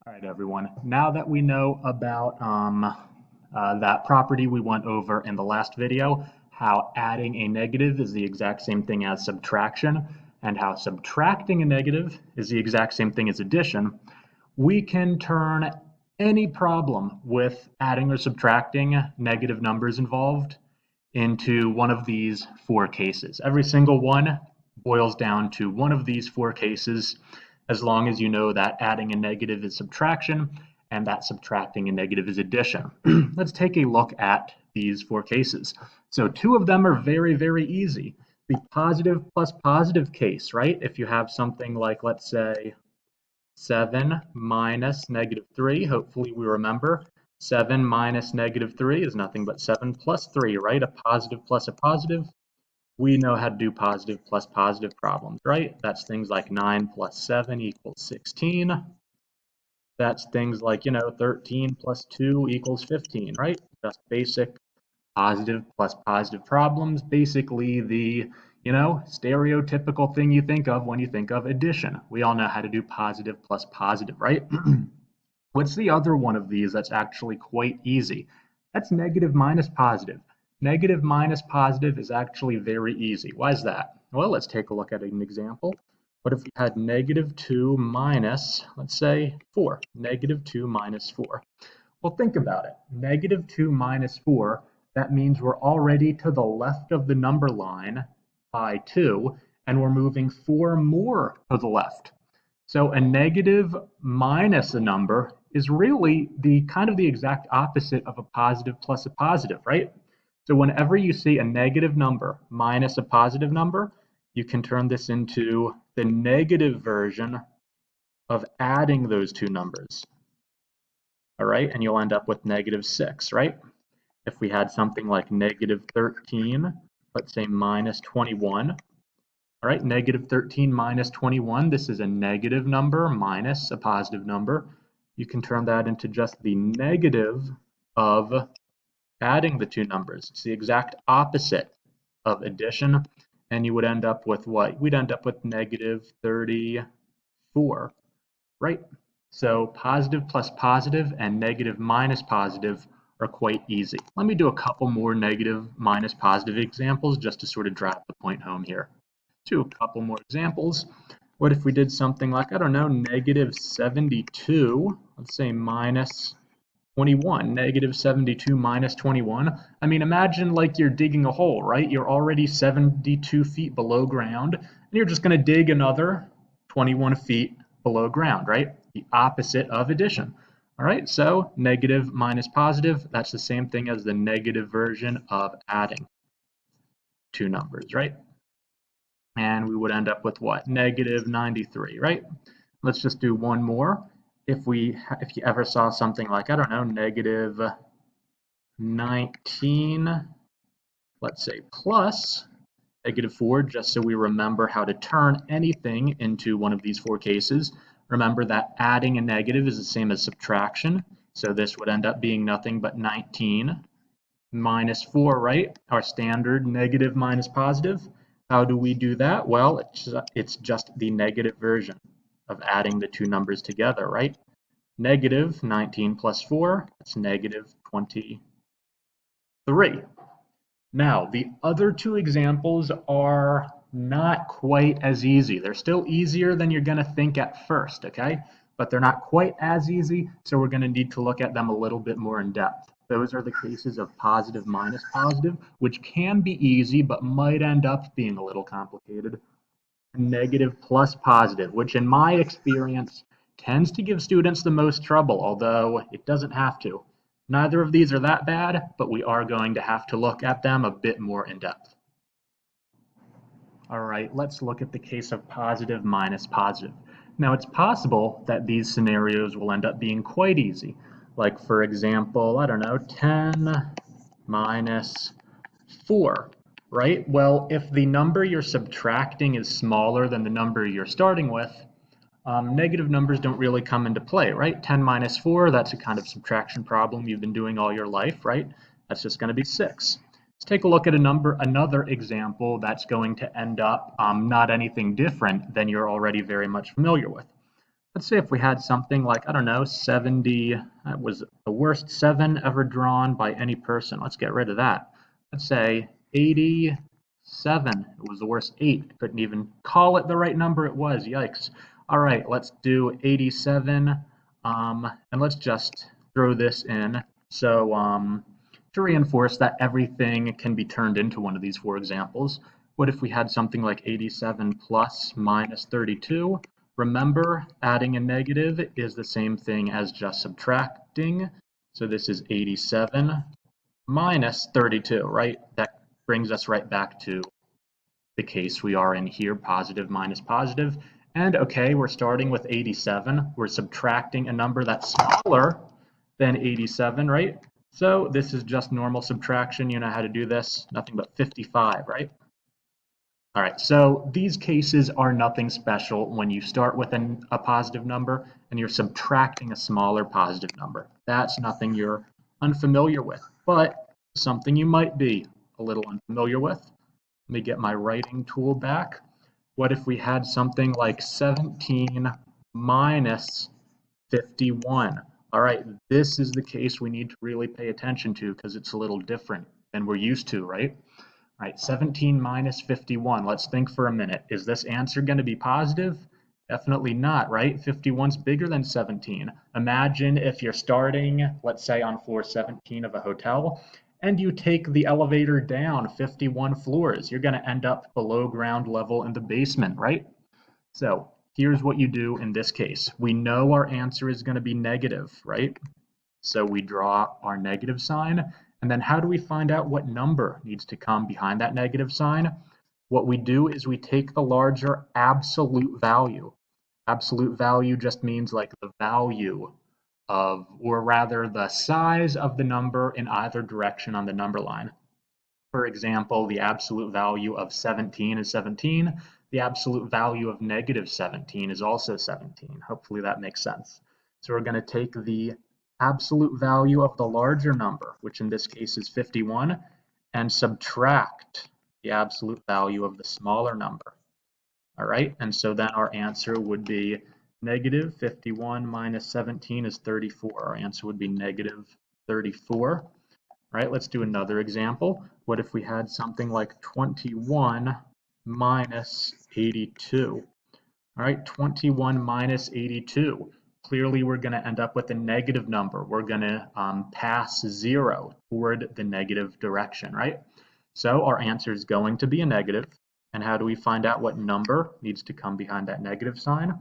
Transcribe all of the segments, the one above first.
All right, everyone. Now that we know about that property we went over in the last video, how adding a negative is the exact same thing as subtraction, and how subtracting a negative is the exact same thing as addition, we can turn any problem with adding or subtracting negative numbers involved into one of these four cases. Every single one boils down to one of these four cases, as long as you know that adding a negative is subtraction and that subtracting a negative is addition. Let's take a look at these four cases. So two of them are very, very easy. The positive plus positive case, right? If you have something like, let's say, 7 minus negative 3, hopefully we remember 7 minus negative 3 is nothing but 7 plus 3, right? A positive plus a positive. We know how to do positive plus positive problems, right? That's things like 9 plus 7 equals 16. That's things like, 13 plus 2 equals 15, right? Just basic positive plus positive problems, basically the, stereotypical thing you think of when you think of addition. We all know how to do positive plus positive, right? What's the other one of these that's actually quite easy? That's negative minus positive. Negative minus positive is actually very easy. Why is that? Well, let's take a look at an example. What if we had negative 2 minus, let's say, 4? Negative 2 minus 4. Well, think about it. Negative 2 minus 4, that means we're already to the left of the number line by 2, and we're moving 4 more to the left. So a negative minus a number is really the kind of the exact opposite of a positive plus a positive, right? So whenever you see a negative number minus a positive number, you can turn this into the negative version of adding those two numbers. All right, and you'll end up with negative 6, right? If we had something like negative 13, let's say minus 21, all right, negative 13 minus 21, this is a negative number minus a positive number. You can turn that into just the negative of adding the two numbers. It's the exact opposite of addition, and you would end up with what? We'd end up with negative 34, right? So positive plus positive and negative minus positive are quite easy. Let me do a couple more negative minus positive examples just to sort of drive the point home here. Do a couple more examples. What if we did something like, I don't know, negative 72, let's say minus 21, negative 72 minus 21. I mean, imagine like you're digging a hole, right? You're already 72 feet below ground, and you're just going to dig another 21 feet below ground, right? The opposite of addition. All right, so negative minus positive, that's the same thing as the negative version of adding two numbers, right? And we would end up with what? Negative 93, right? Let's just do one more. If you ever saw something like, I don't know, negative 19, let's say plus negative 4, just so we remember how to turn anything into one of these four cases. Remember that adding a negative is the same as subtraction. So this would end up being nothing but 19 minus 4, right? Our standard negative minus positive. How do we do that? Well, it's just the negative version of adding the two numbers together, right? Negative 19 plus 4, that's negative 23. Now, the other two examples are not quite as easy. They're still easier than you're going to think at first, okay? But they're not quite as easy, so we're going to need to look at them a little bit more in depth. Those are the cases of positive minus positive, which can be easy but might end up being a little complicated. Negative plus positive, which in my experience tends to give students the most trouble, although it doesn't have to. Neither of these are that bad, but we are going to have to look at them a bit more in depth. All right, let's look at the case of positive minus positive. Now, it's possible that these scenarios will end up being quite easy. Like, for example, I don't know, 10 minus 4, right? Well, if the number you're subtracting is smaller than the number you're starting with, negative numbers don't really come into play, right? 10 minus 4, that's a kind of subtraction problem you've been doing all your life, right? That's just going to be 6. Let's take a look at another example that's going to end up not anything different than you're already very much familiar with. let's say if we had something like, I don't know, 70, that was the worst 7 ever drawn by any person. Let's get rid of that. Let's say 87, it was the worst 8. Couldn't even call it the right number it was, yikes. All right, let's do 87, and let's just throw this in. So to reinforce that everything can be turned into one of these 4 examples, what if we had something like 87 plus minus 32? Remember, adding a negative is the same thing as just subtracting. So this is 87 minus 32, right? That brings us right back to the case we are in here, positive minus positive. And okay, we're starting with 87. We're subtracting a number that's smaller than 87, right? So this is just normal subtraction. You know how to do this. Nothing but 55, right? All right, so these cases are nothing special when you start with a positive number and you're subtracting a smaller positive number. That's nothing you're unfamiliar with, but something you might be a little unfamiliar with. Let me get my writing tool back. What if we had something like 17 minus 51? All right, this is the case we need to really pay attention to because it's a little different than we're used to, right? All right, 17 minus 51. Let's think for a minute. Is this answer going to be positive? Definitely not, right? 51's bigger than 17. Imagine if you're starting, let's say on floor 17 of a hotel, and you take the elevator down 51 floors. You're going to end up below ground level in the basement, right? So here's what you do in this case. We know our answer is going to be negative, right? So we draw our negative sign. And then how do we find out what number needs to come behind that negative sign? What we do is we take the larger absolute value. Absolute value just means like the value of, or rather the size of the number in either direction on the number line. For example, the absolute value of 17 is 17. The absolute value of negative 17 is also 17. Hopefully that makes sense. So we're going to take the absolute value of the larger number, which in this case is 51, and subtract the absolute value of the smaller number. All right, and so then our answer would be negative 51 minus 17 is 34. Our answer would be negative 34. All right, let's do another example. What if we had something like 21 minus 82? All right, 21 minus 82. Clearly, we're going to end up with a negative number. We're going to pass 0 toward the negative direction, right? So our answer is going to be a negative. And how do we find out what number needs to come behind that negative sign?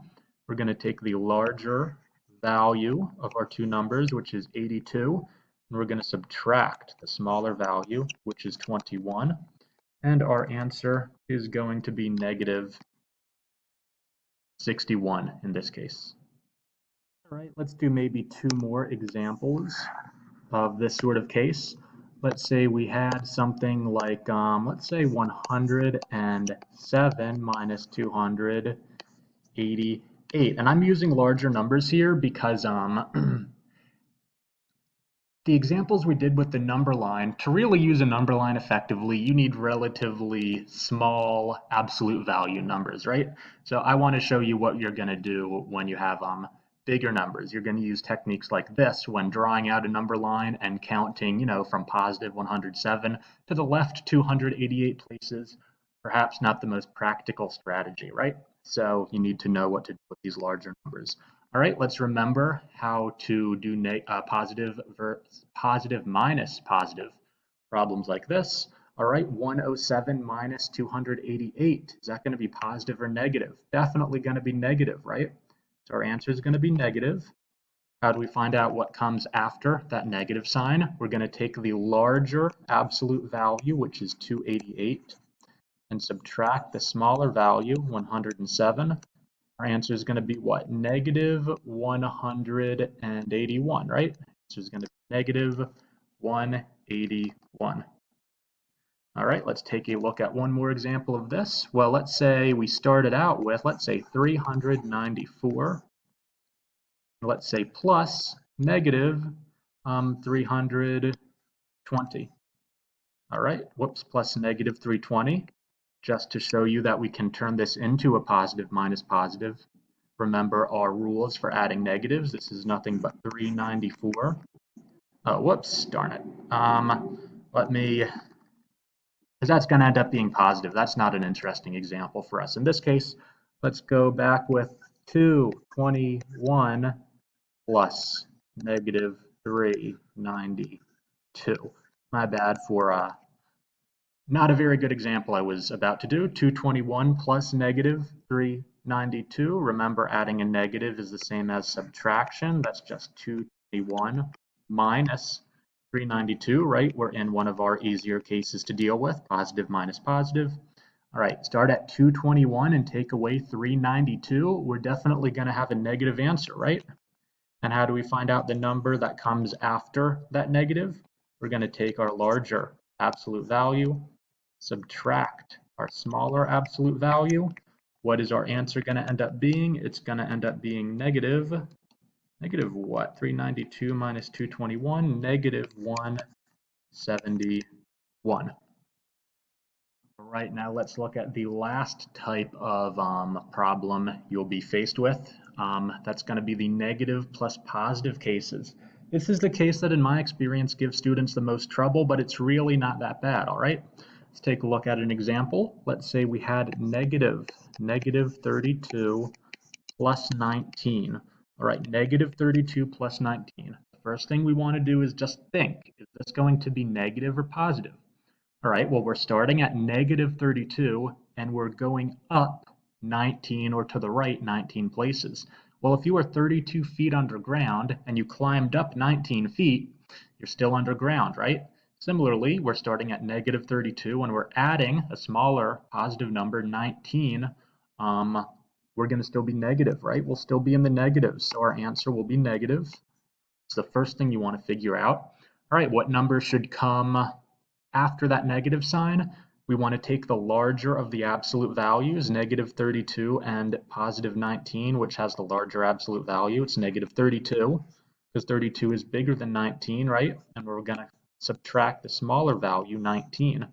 We're going to take the larger value of our two numbers, which is 82, and we're going to subtract the smaller value, which is 21. And our answer is going to be negative 61 in this case. All right, let's do maybe 2 more examples of this sort of case. Let's say we had something like, let's say 107 minus 288. And I'm using larger numbers here because the examples we did with the number line, to really use a number line effectively, you need relatively small absolute value numbers, right? So I want to show you what you're going to do when you have bigger numbers. You're going to use techniques like this when drawing out a number line and counting, from positive 107 to the left 288 places. Perhaps not the most practical strategy, right? So you need to know what to do with these larger numbers. All right, let's remember how to do positive minus positive problems like this. All right, 107 minus 288. Is that going to be positive or negative? Definitely going to be negative, right? So our answer is going to be negative. How do we find out what comes after that negative sign? We're going to take the larger absolute value, which is 288, and subtract the smaller value, 107. Our answer is going to be what? Negative 181, right? So it's going to be negative 181. All right, let's take a look at one more example of this. Well, let's say we started out with, let's say 394. Let's say plus negative 320. All right, whoops, plus negative 320. Just to show you that we can turn this into a positive minus positive, remember our rules for adding negatives. This is nothing but 394. Oh, whoops, darn it. Because that's going to end up being positive. That's not an interesting example for us. In this case, let's go back with 221 plus negative 392. My bad for not a very good example I was about to do. 221 plus negative 392. Remember, adding a negative is the same as subtraction. That's just 221 minus 392, right? We're in one of our easier cases to deal with, positive minus positive. All right, start at 221 and take away 392. We're definitely going to have a negative answer, right? And how do we find out the number that comes after that negative? We're going to take our larger absolute value, subtract our smaller absolute value. What is our answer going to end up being? It's going to end up being negative what? 392 minus 221, negative 171. All right, now let's look at the last type of problem you'll be faced with. That's going to be the negative plus positive cases. This is the case that in my experience gives students the most trouble, but it's really not that bad, all right? Let's take a look at an example. Let's say we had negative 32 plus 19. All right, negative 32 plus 19. The first thing we want to do is just think, is this going to be negative or positive? All right, well, we're starting at negative 32 and we're going up 19 or to the right 19 places. Well, if you were 32 feet underground and you climbed up 19 feet, you're still underground, right? Similarly, we're starting at negative 32 and we're adding a smaller positive number, 19. We're going to still be negative, right? We'll still be in the negatives, so our answer will be negative. It's the first thing you want to figure out. All right, what number should come after that negative sign? We want to take the larger of the absolute values, negative 32 and positive 19, which has the larger absolute value. It's negative 32, because 32 is bigger than 19, right? And we're going to subtract the smaller value, 19.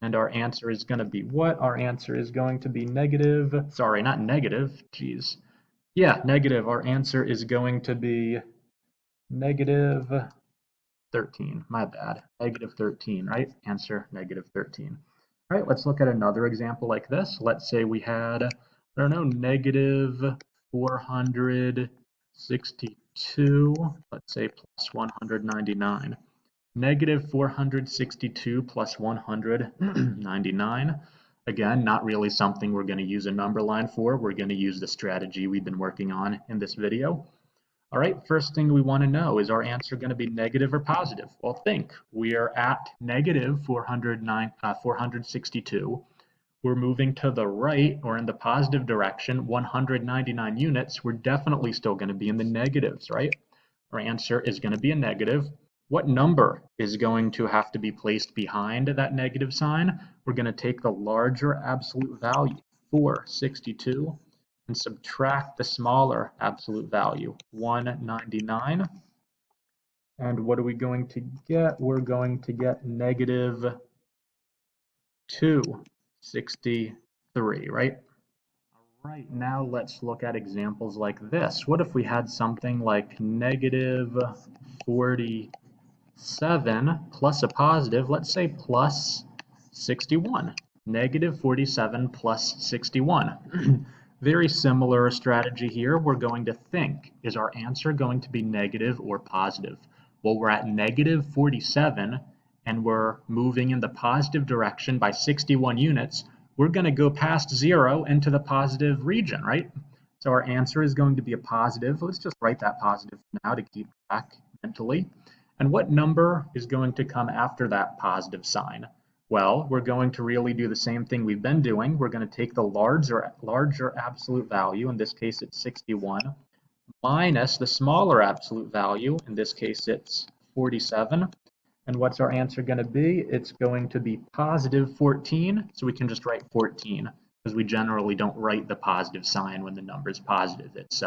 And our answer is going to be what? Our answer is going to be negative, sorry, not negative, geez. Yeah, negative. Our answer is going to be negative 13, my bad, negative 13, right? Answer, negative 13. All right, let's look at another example like this. Let's say we had, I don't know, negative 462, let's say plus 199. Negative 462 plus 199. Again, not really something we're going to use a number line for. We're going to use the strategy we've been working on in this video. All right, first thing we want to know, is our answer going to be negative or positive? Well, think, we are at negative 462. We're moving to the right, or in the positive direction, 199 units. We're definitely still going to be in the negatives, right? Our answer is going to be a negative. What number is going to have to be placed behind that negative sign? We're going to take the larger absolute value, 462, and subtract the smaller absolute value, 199. And what are we going to get? We're going to get negative 263, right? All right, now let's look at examples like this. What if we had something like negative 47 plus a positive, let's say plus 61. Negative 47 plus 61. Very similar strategy here. We're going to think, is our answer going to be negative or positive? Well, we're at negative 47 and we're moving in the positive direction by 61 units. We're going to go past 0 into the positive region, right? So our answer is going to be a positive. Let's just write that positive now to keep track mentally. And what number is going to come after that positive sign? Well, we're going to really do the same thing we've been doing. We're going to take the larger absolute value, in this case it's 61, minus the smaller absolute value, in this case it's 47. And what's our answer going to be? It's going to be positive 14, so we can just write 14, because we generally don't write the positive sign when the number is positive. It's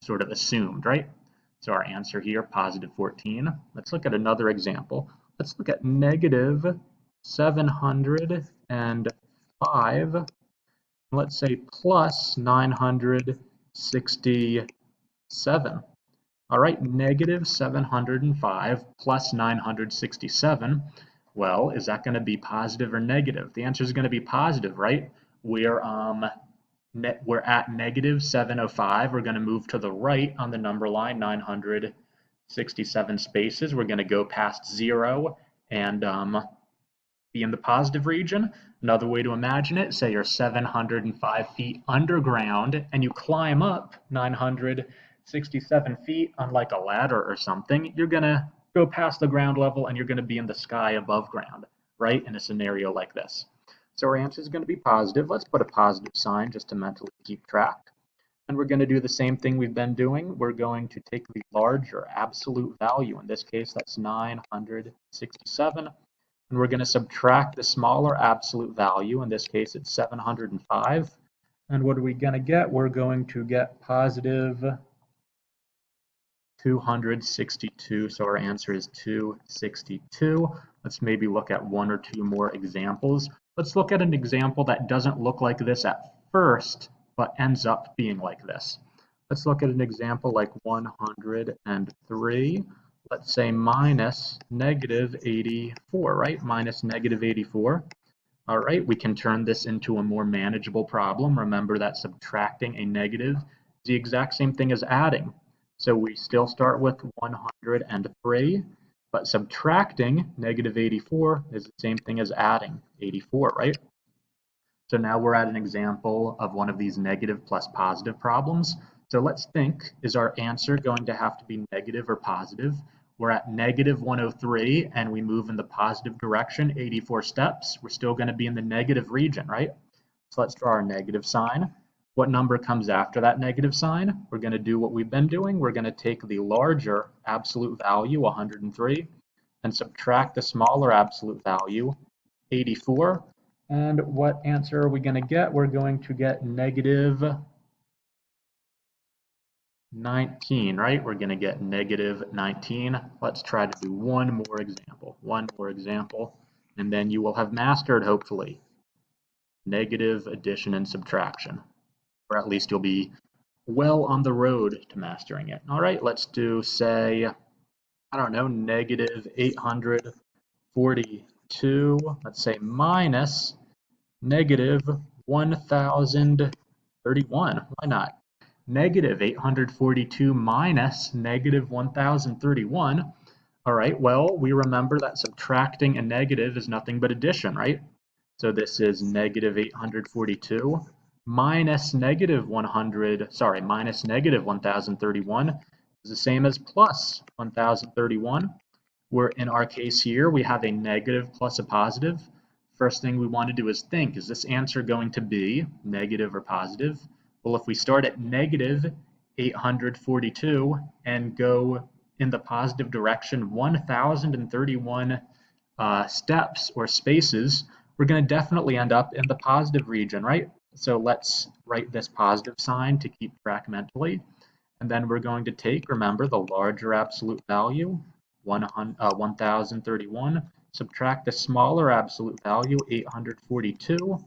sort of assumed, right? So our answer here, positive 14. Let's look at another example. Let's look at negative 705, let's say plus 960. 767. All right, negative 705 plus 967. Well, is that going to be positive or negative? The answer is going to be positive, right? We're at negative 705. We're going to move to the right on the number line, 967 spaces. We're going to go past 0 and be in the positive region. Another way to imagine it, say you're 705 feet underground and you climb up 967 feet on like a ladder or something, you're going to go past the ground level and you're going to be in the sky above ground, right? In a scenario like this. So our answer is going to be positive. Let's put a positive sign just to mentally keep track. And we're going to do the same thing we've been doing. We're going to take the larger absolute value. In this case, that's 967. And we're going to subtract the smaller absolute value. In this case, it's 705. And what are we going to get? We're going to get positive 262. So our answer is 262. Let's maybe look at one or two more examples. Let's look at an example that doesn't look like this at first, but ends up being like this. Let's look at an example like 103. Let's say minus negative 84, right? Minus negative 84. All right, we can turn this into a more manageable problem. Remember that subtracting a negative is the exact same thing as adding. So we still start with 103, but subtracting negative 84 is the same thing as adding 84, right? So now we're at an example of one of these negative plus positive problems. So let's think, is our answer going to have to be negative or positive? We're at negative 103 and we move in the positive direction, 84 steps. We're still going to be in the negative region, right? So let's draw our negative sign. What number comes after that negative sign? We're going to do what we've been doing. We're going to take the larger absolute value, 103, and subtract the smaller absolute value, 84. And what answer are we going to get? We're going to get negative 19, right? We're going to get negative 19. Let's try to do one more example, and then you will have mastered, hopefully, negative addition and subtraction, or at least you'll be well on the road to mastering it. All right, let's do, say, I don't know, negative 842, let's say minus negative 1031. Why not? Negative 842 minus negative 1031. All right, well, we remember that subtracting a negative is nothing but addition, right? So this is negative 842 minus negative 1031 is the same as plus 1031. Where in our case here, we have a negative plus a positive. First thing we want to do is think, is this answer going to be negative or positive? Well, if we start at negative 842 and go in the positive direction 1031 steps or spaces, we're going to definitely end up in the positive region, right? So let's write this positive sign to keep track mentally. And then we're going to take, remember, the larger absolute value, 1031, subtract the smaller absolute value, 842,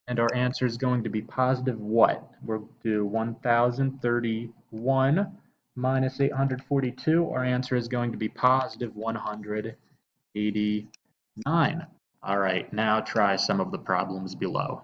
and our answer is going to be positive what? We'll do 1031 minus 842. Our answer is going to be positive 189. All right, now try some of the problems below.